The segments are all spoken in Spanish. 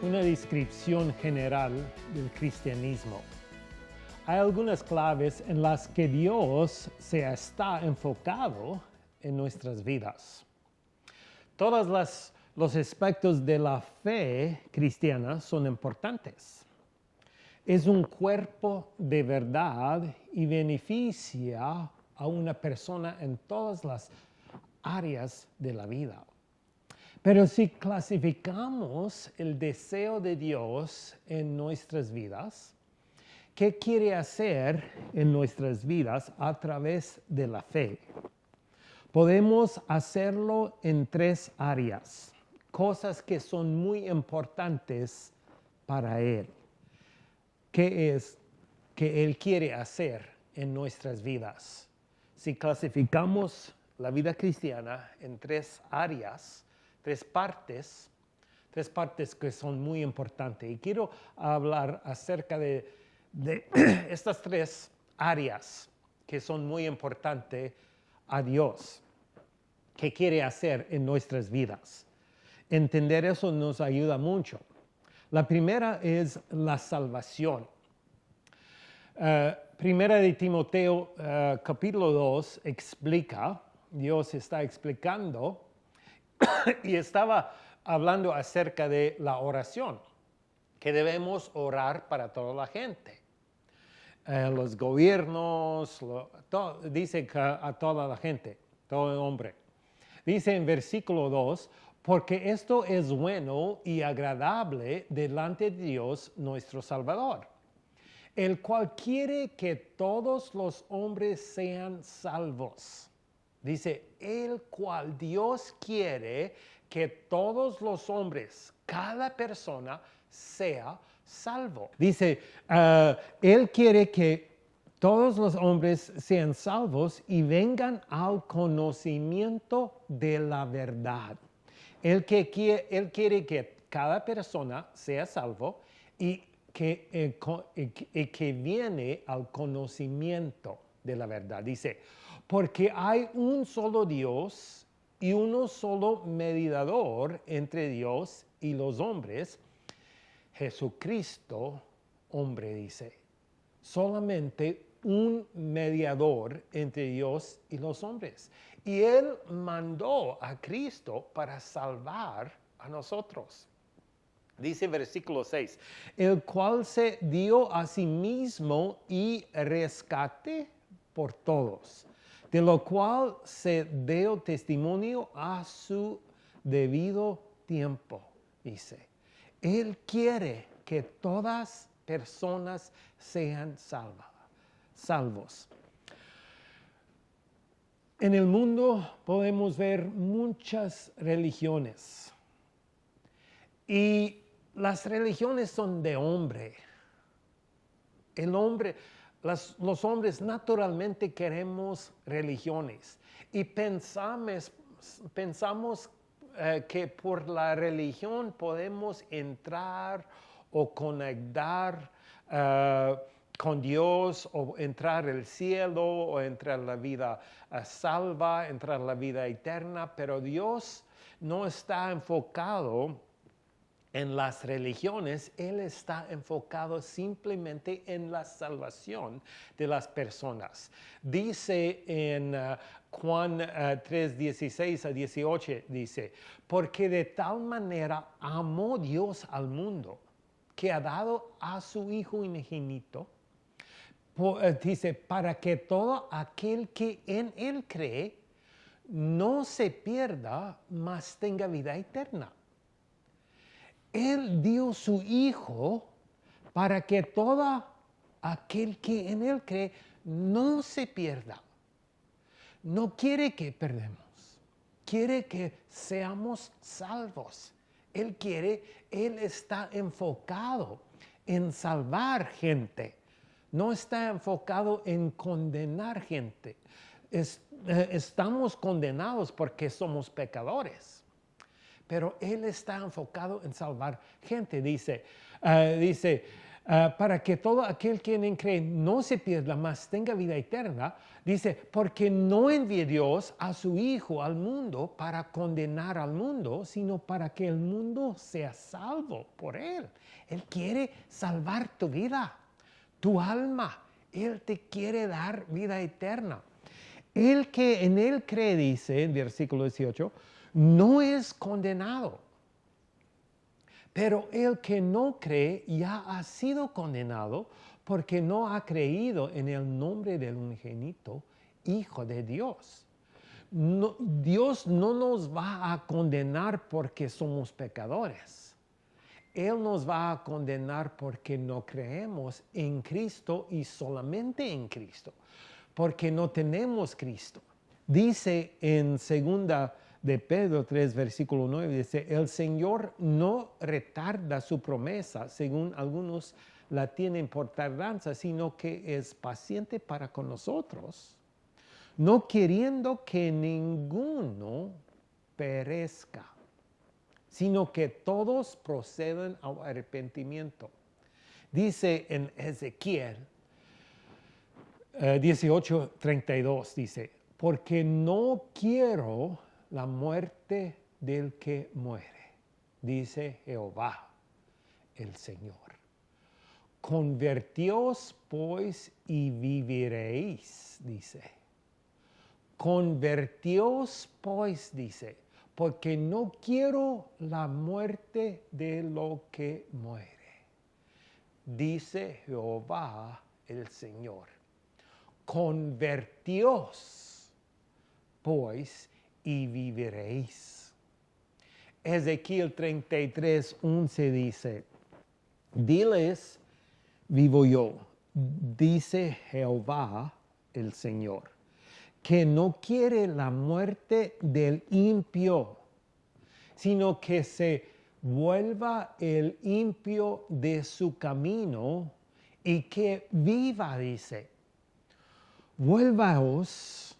una descripción general del cristianismo. Hay algunas claves en las que Dios se está enfocado en nuestras vidas. Todos los aspectos de la fe cristiana son importantes. Es un cuerpo de verdad y beneficia a una persona en todas las áreas de la vida. Pero si clasificamos el deseo de Dios en nuestras vidas, ¿qué quiere hacer en nuestras vidas a través de la fe? Podemos hacerlo en 3 áreas, cosas que son muy importantes para Él. ¿Qué es que Él quiere hacer en nuestras vidas? Si clasificamos la vida cristiana en 3 áreas, 3 partes que son muy importantes. Y quiero hablar acerca de estas 3 áreas que son muy importantes a Dios, que quiere hacer en nuestras vidas. Entender eso nos ayuda mucho. La primera es la salvación. Primera de Timoteo, capítulo 2, explica, Dios está explicando, y estaba hablando acerca de la oración, que debemos orar para toda la gente. Los gobiernos, dice que a toda la gente, todo el hombre. Dice en versículo 2, porque esto es bueno y agradable delante de Dios nuestro Salvador, el cual quiere que todos los hombres sean salvos. Dice, el cual Dios quiere que todos los hombres, cada persona, sea salvo. Dice, Él quiere que todos los hombres sean salvos y vengan al conocimiento de la verdad. Él quiere que cada persona sea salvo y que viene al conocimiento de la verdad. Dice, porque hay un solo Dios y uno solo mediador entre Dios y los hombres, Jesucristo, hombre, dice. Solamente un mediador entre Dios y los hombres. Y Él mandó a Cristo para salvar a nosotros. Dice versículo 6, el cual se dio a sí mismo y rescate por todos, de lo cual se dio testimonio a su debido tiempo, dice. Él quiere que todas personas sean salvos. En el mundo podemos ver muchas religiones y las religiones son de hombre. Los hombres naturalmente queremos religiones y pensamos que por la religión podemos entrar o conectar con Dios o entrar al cielo o entrar a la vida salva, entrar a la vida eterna, pero Dios no está enfocado en las religiones, Él está enfocado simplemente en la salvación de las personas. Dice en Juan 3, 16 a 18, dice, porque de tal manera amó Dios al mundo, que ha dado a su Hijo unigénito, dice, para que todo aquel que en Él cree no se pierda, mas tenga vida eterna. Él dio su Hijo para que todo aquel que en Él cree no se pierda. No quiere que perdamos, quiere que seamos salvos. Él está enfocado en salvar gente, no está enfocado en condenar gente. Estamos condenados porque somos pecadores. Pero Él está enfocado en salvar gente. Dice, para que todo aquel quien cree no se pierda, mas tenga vida eterna. Dice, porque no envió Dios a su Hijo al mundo para condenar al mundo, sino para que el mundo sea salvo por Él. Él quiere salvar tu vida, tu alma. Él te quiere dar vida eterna. El que en Él cree, dice en versículo 18, no es condenado. Pero el que no cree ya ha sido condenado porque no ha creído en el nombre del unigénito Hijo de Dios. No, Dios no nos va a condenar porque somos pecadores. Él nos va a condenar porque no creemos en Cristo y solamente en Cristo, porque no tenemos Cristo. Dice en segunda de Pedro 3, versículo 9, dice, el Señor no retarda su promesa, según algunos la tienen por tardanza, sino que es paciente para con nosotros, no queriendo que ninguno perezca, sino que todos procedan al arrepentimiento. Dice en Ezequiel 18:32, dice, porque no quiero la muerte del que muere, dice Jehová el Señor. Convertíos pues y viviréis, dice. Convertíos pues, dice, porque no quiero la muerte de lo que muere, dice Jehová el Señor. Convertíos pues y viviréis. Ezequiel 33:11 dice, diles, vivo yo, dice Jehová el Señor, que no quiere la muerte del impío, sino que se vuelva el impío de su camino y que viva, dice. Vuelvaos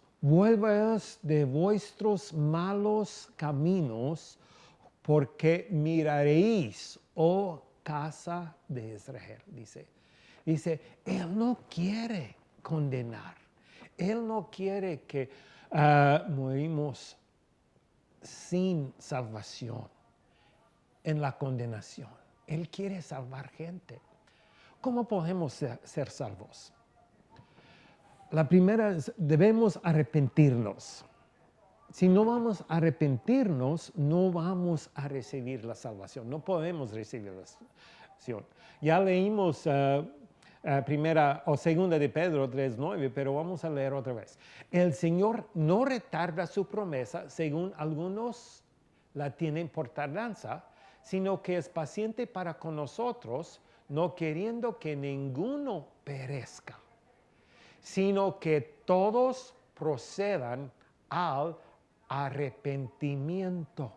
de vuestros malos caminos, porque miraréis, oh casa de Israel, dice. Dice, Él no quiere condenar. Él no quiere que morimos sin salvación, en la condenación. Él quiere salvar gente. ¿Cómo podemos ser salvos? La primera es, debemos arrepentirnos. Si no vamos a arrepentirnos, no vamos a recibir la salvación. No podemos recibir la salvación. Ya leímos primera o segunda de Pedro 3:9, pero vamos a leer otra vez. El Señor no retarda su promesa, según algunos la tienen por tardanza, sino que es paciente para con nosotros, no queriendo que ninguno perezca, sino que todos procedan al arrepentimiento.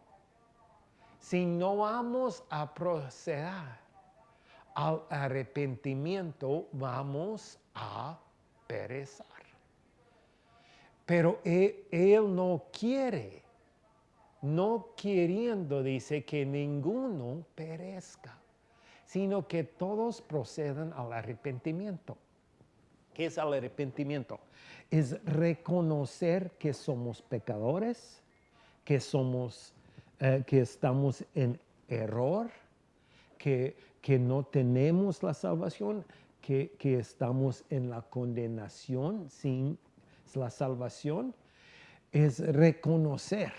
Si no vamos a proceder al arrepentimiento, vamos a perecer. Pero él no quiere, no queriendo, dice, que ninguno perezca, sino que todos procedan al arrepentimiento. ¿Qué es el arrepentimiento? Es reconocer que somos pecadores, que estamos en error, que no tenemos la salvación, que estamos en la condenación sin la salvación. Es reconocer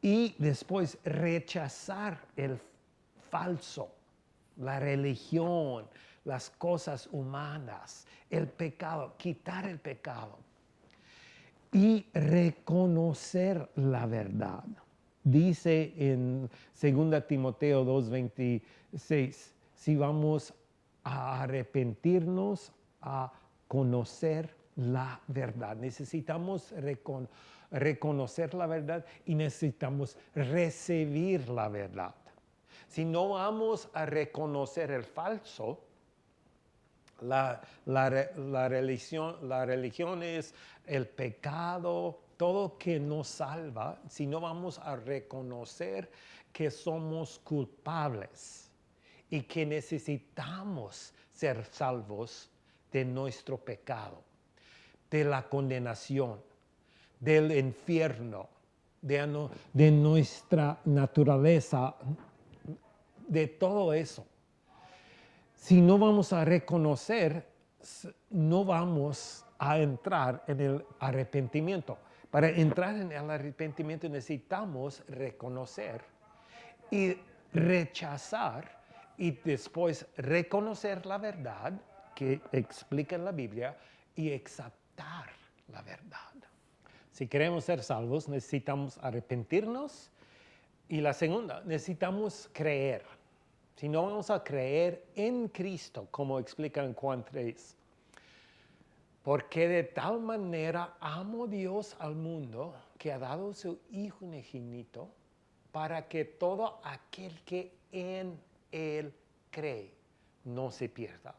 y después rechazar el falso, la religión, las cosas humanas, el pecado, quitar el pecado y reconocer la verdad. Dice en 2 Timoteo 2:26, si vamos a arrepentirnos, a conocer la verdad. Necesitamos reconocer la verdad y necesitamos recibir la verdad. Si no vamos a reconocer el falso, la religión es el pecado, todo que nos salva, si no vamos a reconocer que somos culpables y que necesitamos ser salvos de nuestro pecado, de la condenación, del infierno, de nuestra naturaleza, de todo eso. Si no vamos a reconocer, no vamos a entrar en el arrepentimiento. Para entrar en el arrepentimiento necesitamos reconocer y rechazar y después reconocer la verdad que explica en la Biblia y aceptar la verdad. Si queremos ser salvos, necesitamos arrepentirnos. Y la segunda, necesitamos creer. Si no vamos a creer en Cristo, como explica en Juan 3, porque de tal manera amó Dios al mundo que ha dado su Hijo unigénito para que todo aquel que en Él cree no se pierda.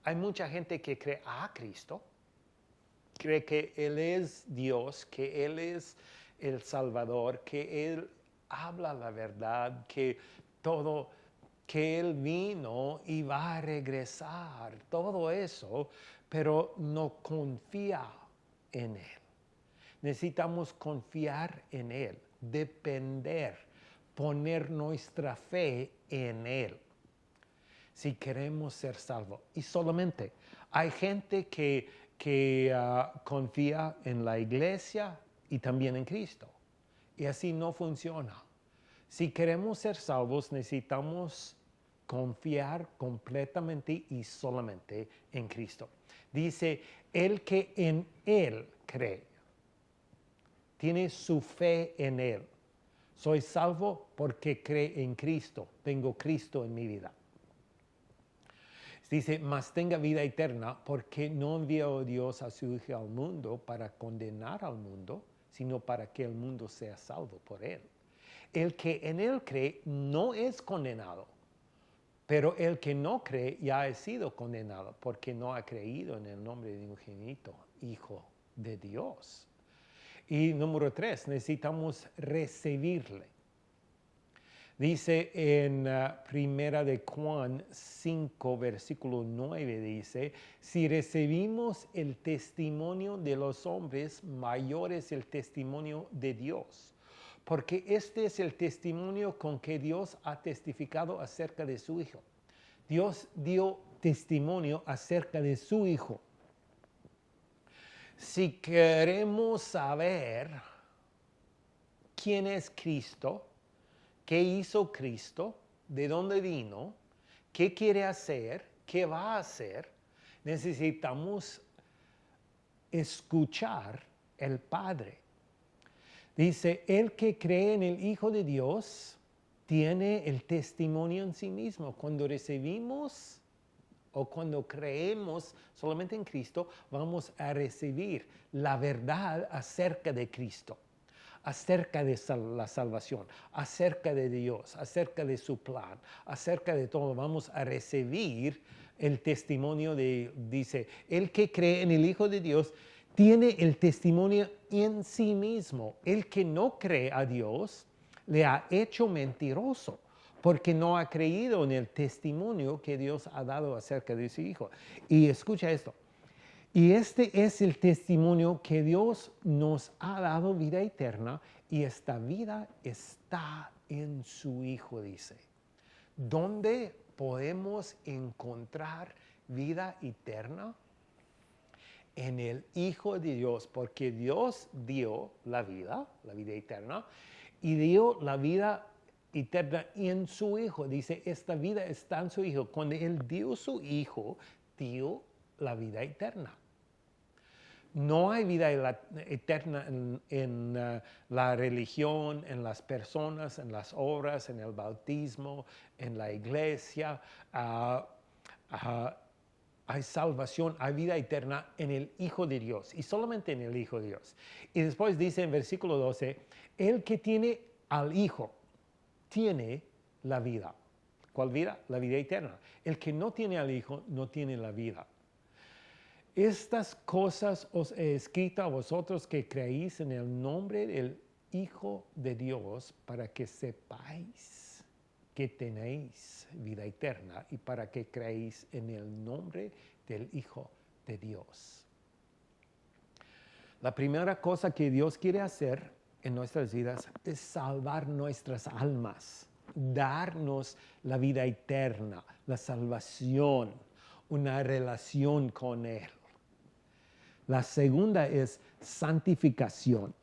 Hay mucha gente que cree a Cristo, cree que Él es Dios, que Él es el Salvador, que Él habla la verdad, que Él vino y va a regresar, todo eso, pero no confía en Él. Necesitamos confiar en Él, depender, poner nuestra fe en Él, si queremos ser salvos. Y solamente hay gente que confía en la iglesia y también en Cristo. Y así no funciona. Si queremos ser salvos, necesitamos confiar completamente y solamente en Cristo. Dice, el que en Él cree, tiene su fe en Él. Soy salvo porque cree en Cristo. Tengo Cristo en mi vida. Dice, mas tenga vida eterna porque no envió Dios a su Hijo al mundo para condenar al mundo, sino para que el mundo sea salvo por Él. El que en Él cree no es condenado, pero el que no cree ya ha sido condenado porque no ha creído en el nombre de un unigénito Hijo de Dios. Y número 3, necesitamos recibirle. Dice en Primera de Juan 5, versículo 9, dice, si recibimos el testimonio de los hombres, mayor es el testimonio de Dios. Porque este es el testimonio con que Dios ha testificado acerca de su Hijo. Dios dio testimonio acerca de su Hijo. Si queremos saber quién es Cristo, qué hizo Cristo, de dónde vino, qué quiere hacer, qué va a hacer, necesitamos escuchar al Padre. Dice, el que cree en el Hijo de Dios tiene el testimonio en sí mismo. Cuando recibimos o cuando creemos solamente en Cristo, vamos a recibir la verdad acerca de Cristo, acerca de la salvación, acerca de Dios, acerca de su plan, acerca de todo. Vamos a recibir el testimonio dice, el que cree en el Hijo de Dios tiene el testimonio en sí mismo. El que no cree a Dios le ha hecho mentiroso, porque no ha creído en el testimonio que Dios ha dado acerca de su Hijo. Y escucha esto. Y este es el testimonio que Dios nos ha dado vida eterna y esta vida está en su Hijo, dice. ¿Dónde podemos encontrar vida eterna? En el Hijo de Dios, porque Dios dio la vida eterna, y dio la vida eterna en su Hijo. Dice, esta vida está en su Hijo. Cuando Él dio su Hijo, dio la vida eterna. No hay vida eterna en la religión, en las personas, en las obras, en el bautismo, en la iglesia. Hay salvación, hay vida eterna en el Hijo de Dios y solamente en el Hijo de Dios. Y después dice en versículo 12, el que tiene al Hijo tiene la vida. ¿Cuál vida? La vida eterna. El que no tiene al Hijo no tiene la vida. Estas cosas os he escrito a vosotros que creéis en el nombre del Hijo de Dios para que sepáis que tenéis vida eterna y para que creéis en el nombre del Hijo de Dios. La primera cosa que Dios quiere hacer en nuestras vidas es salvar nuestras almas, darnos la vida eterna, la salvación, una relación con Él. La segunda es santificación.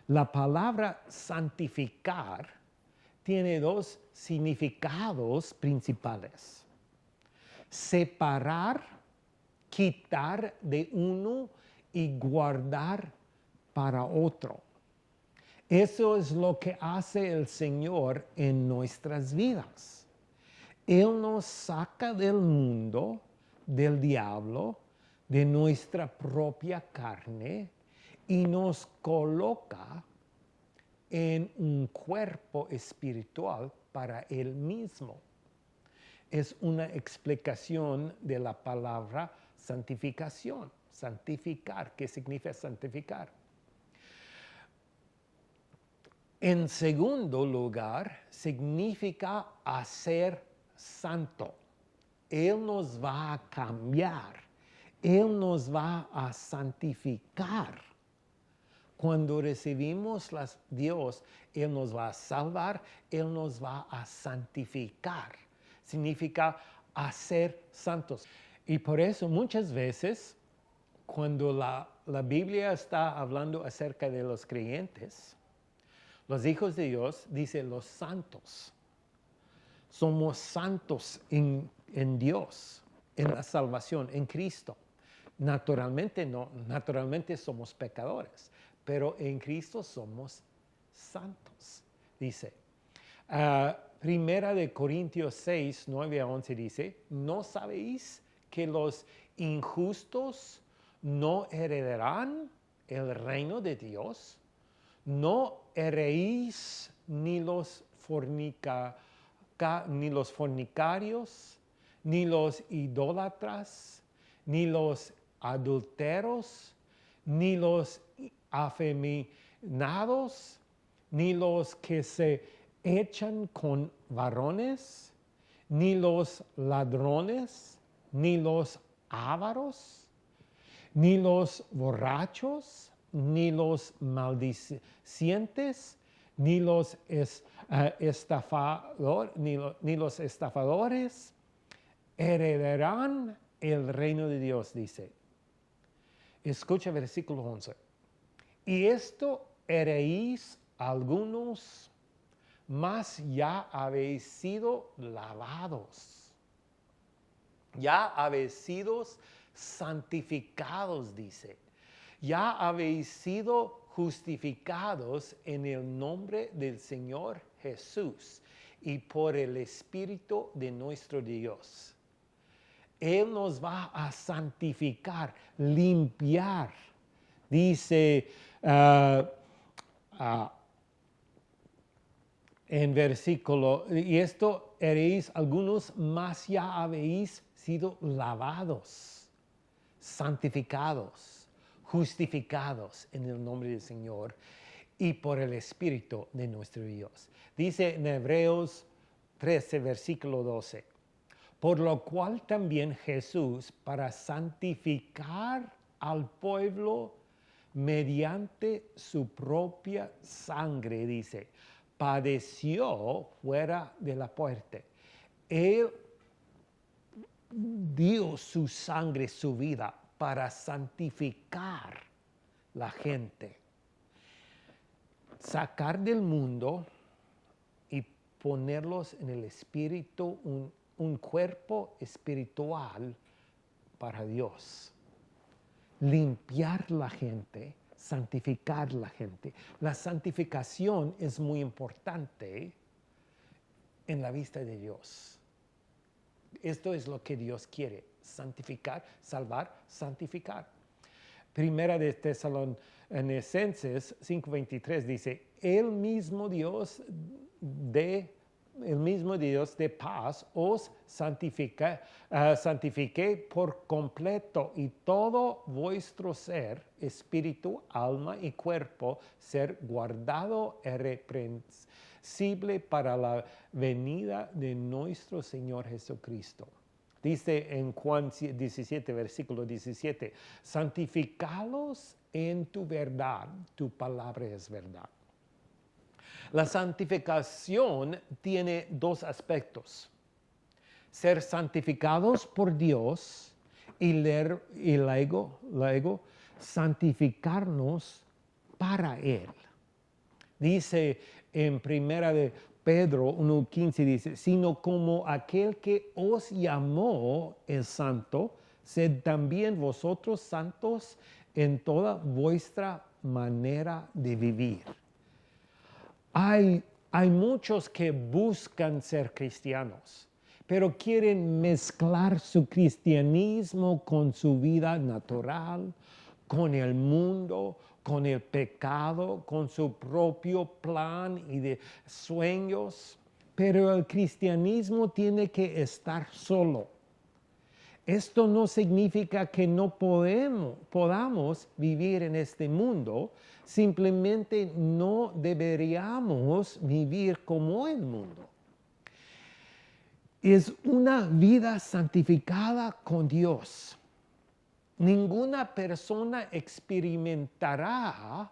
La palabra santificar tiene dos significados principales. Separar, quitar de uno y guardar para otro. Eso es lo que hace el Señor en nuestras vidas. Él nos saca del mundo, del diablo, de nuestra propia carne y nos coloca en un cuerpo espiritual para Él mismo. Es una explicación de la palabra santificación. Santificar, ¿qué significa santificar? En segundo lugar, significa hacer santo. Él nos va a cambiar. Él nos va a santificar. Cuando recibimos Dios, Él nos va a salvar, Él nos va a santificar. Significa hacer santos. Y por eso muchas veces, cuando la Biblia está hablando acerca de los creyentes, los hijos de Dios, dice los santos. Somos santos en Dios, en la salvación, en Cristo. Naturalmente no, naturalmente somos pecadores, pero en Cristo somos santos. Dice, Primera de Corintios 6, 9 a 11 dice, ¿no sabéis que los injustos no heredarán el reino de Dios? No heréis ni los fornicarios, ni los idólatras, ni los adúlteros, ni los afeminados, ni los que se echan con varones, ni los ladrones, ni los ávaros, ni los borrachos, ni los maldicientes, ni los estafadores heredarán el reino de Dios, dice. Escucha versículo 11. Y esto heréis algunos, mas ya habéis sido lavados. Ya habéis sido santificados, dice. Ya habéis sido justificados en el nombre del Señor Jesús y por el Espíritu de nuestro Dios. Él nos va a santificar, limpiar. Dice en versículo, y esto haréis algunos, mas ya habéis sido lavados, santificados, justificados en el nombre del Señor y por el Espíritu de nuestro Dios. Dice en Hebreos 13, versículo 12, por lo cual también Jesús, para santificar al pueblo mediante su propia sangre, dice, padeció fuera de la puerta. Él dio su sangre, su vida, para santificar la gente. Sacar del mundo y ponerlos en el espíritu, un cuerpo espiritual para Dios. Limpiar la gente, santificar la gente. La santificación es muy importante en la vista de Dios. Esto es lo que Dios quiere, santificar, salvar, santificar. Primera de Tesalonicenses 5:23 dice, el mismo Dios de el mismo Dios de paz os santifique por completo y todo vuestro ser, espíritu, alma y cuerpo, ser guardado irreprensible para la venida de nuestro Señor Jesucristo. Dice en Juan 17, versículo 17, santificalos en tu verdad, tu palabra es verdad. La santificación tiene dos aspectos: ser santificados por Dios y luego santificarnos para Él. Dice en primera de Pedro 1:15, dice, sino como aquel que os llamó es santo, sed también vosotros santos en toda vuestra manera de vivir. Hay muchos que buscan ser cristianos, pero quieren mezclar su cristianismo con su vida natural, con el mundo, con el pecado, con su propio plan y de sueños. Pero el cristianismo tiene que estar solo. Esto no significa que no podamos vivir en este mundo, simplemente no deberíamos vivir como el mundo. Es una vida santificada con Dios. Ninguna persona experimentará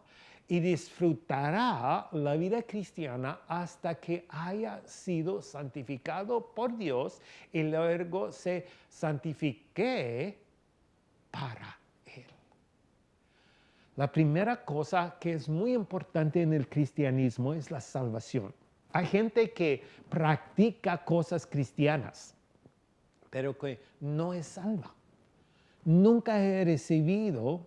y disfrutará la vida cristiana hasta que haya sido santificado por Dios y luego se santifique para Él. La primera cosa que es muy importante en el cristianismo es la salvación. Hay gente que practica cosas cristianas, pero que no es salva. Nunca he recibido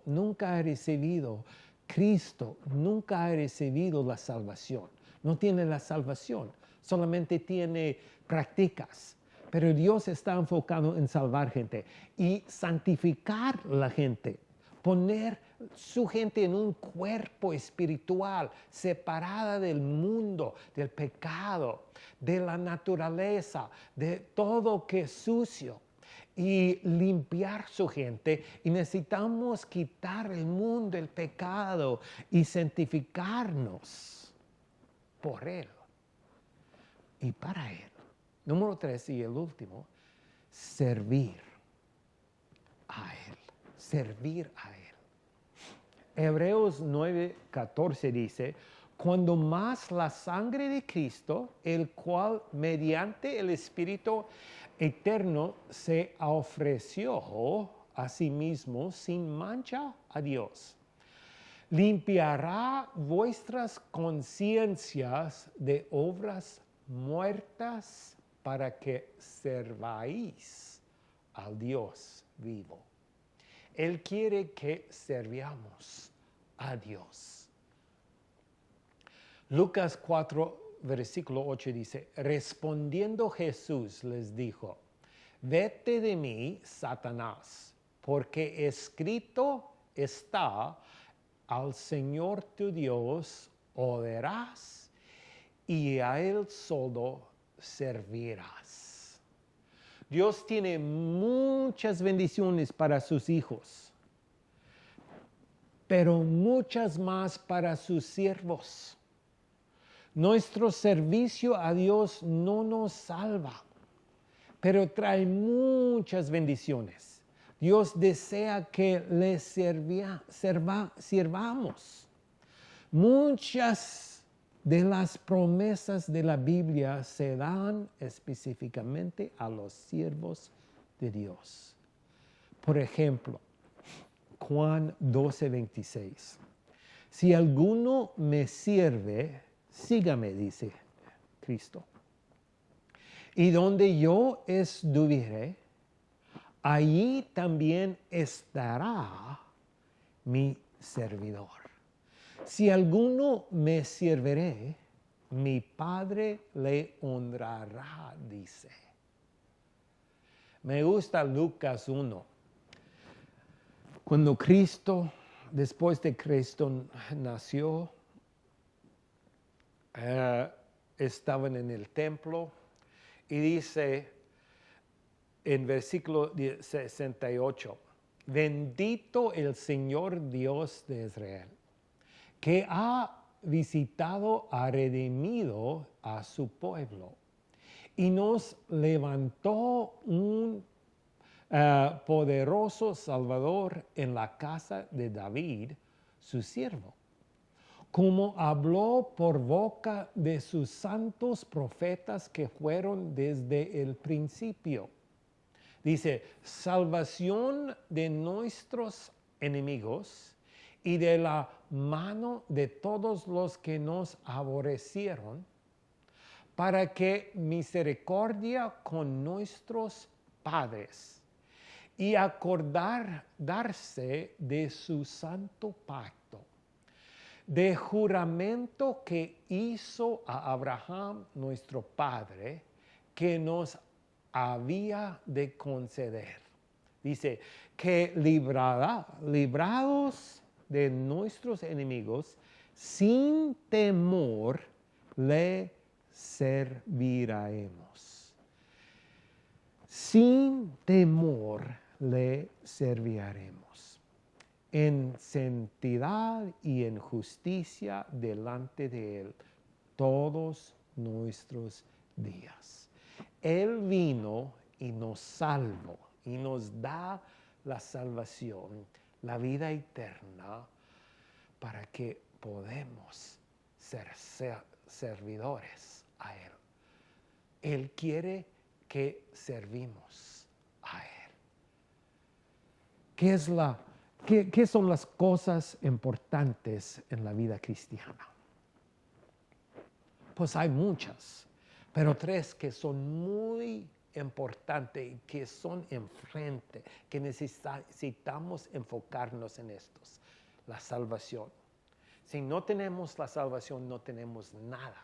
Cristo, nunca he recibido la salvación. No tiene la salvación, solamente tiene prácticas. Pero Dios está enfocado en salvar gente y santificar la gente, poner su gente en un cuerpo espiritual, separada del mundo, del pecado, de la naturaleza, de todo que es sucio. Y limpiar su gente, y necesitamos quitar el mundo, el pecado y santificarnos por Él y para Él. Número 3 y el último, servir a Él, servir a Él. Hebreos 9:14 dice, cuando más la sangre de Cristo, el cual mediante el Espíritu eterno se ofreció a sí mismo sin mancha a Dios, limpiará vuestras conciencias de obras muertas para que serváis al Dios vivo. Él quiere que servamos a Dios. Lucas 4, versículo 8 dice, respondiendo Jesús les dijo, vete de mí, Satanás, porque escrito está, al Señor tu Dios oirás y a Él solo servirás. Dios tiene muchas bendiciones para sus hijos, pero muchas más para sus siervos. Nuestro servicio a Dios no nos salva, pero trae muchas bendiciones. Dios desea que le sirvamos. Muchas de las promesas de la Biblia se dan específicamente a los siervos de Dios. Por ejemplo, Juan 12:26. Si alguno me sirve, sígame, dice Cristo. Y donde yo estuviere, allí también estará mi servidor. Si alguno me sirviere, mi Padre le honrará, dice. Me gusta Lucas 1. Cuando Cristo, después de Cristo nació, estaban en el templo y dice en versículo 68, bendito el Señor Dios de Israel, que ha visitado, ha redimido a su pueblo y nos levantó un poderoso Salvador en la casa de David, su siervo, como habló por boca de sus santos profetas que fueron desde el principio. Dice, salvación de nuestros enemigos y de la mano de todos los que nos aborrecieron, para que misericordia con nuestros padres y acordarse de su santo pacto, de juramento que hizo a Abraham nuestro padre, que nos había de conceder. Dice que librados de nuestros enemigos, sin temor le serviremos. Sin temor le serviremos, en santidad y en justicia delante de Él todos nuestros días. Él vino y nos salvó y nos da la salvación, la vida eterna, para que podamos ser servidores a Él. Él quiere que servimos a Él. ¿Qué son las cosas importantes en la vida cristiana? Pues hay muchas, pero tres que son muy importantes y que son enfrente, que necesitamos enfocarnos en estos. La salvación. Si no tenemos la salvación, no tenemos nada.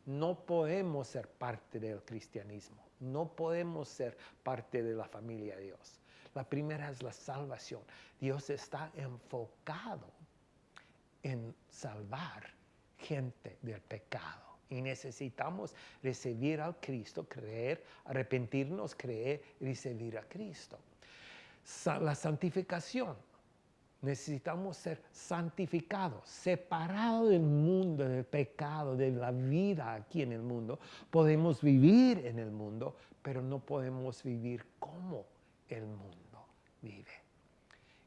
No podemos ser parte del cristianismo. No podemos ser parte de la familia de Dios. La primera es la salvación. Dios está enfocado en salvar gente del pecado. Y necesitamos recibir al Cristo, creer, arrepentirnos, creer y recibir a Cristo. La santificación. Necesitamos ser santificados, separados del mundo, del pecado, de la vida aquí en el mundo. Podemos vivir en el mundo, pero no podemos vivir como el mundo vive.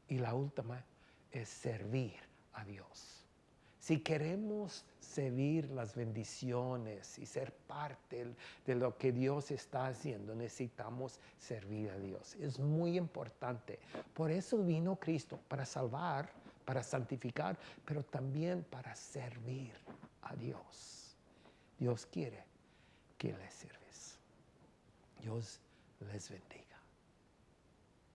Y la última es servir a Dios. Si queremos servir las bendiciones y ser parte de lo que Dios está haciendo, necesitamos servir a Dios. Es muy importante. Por eso vino Cristo, para salvar, para santificar, pero también para servir a Dios. Dios quiere que le sirves. Dios les bendiga.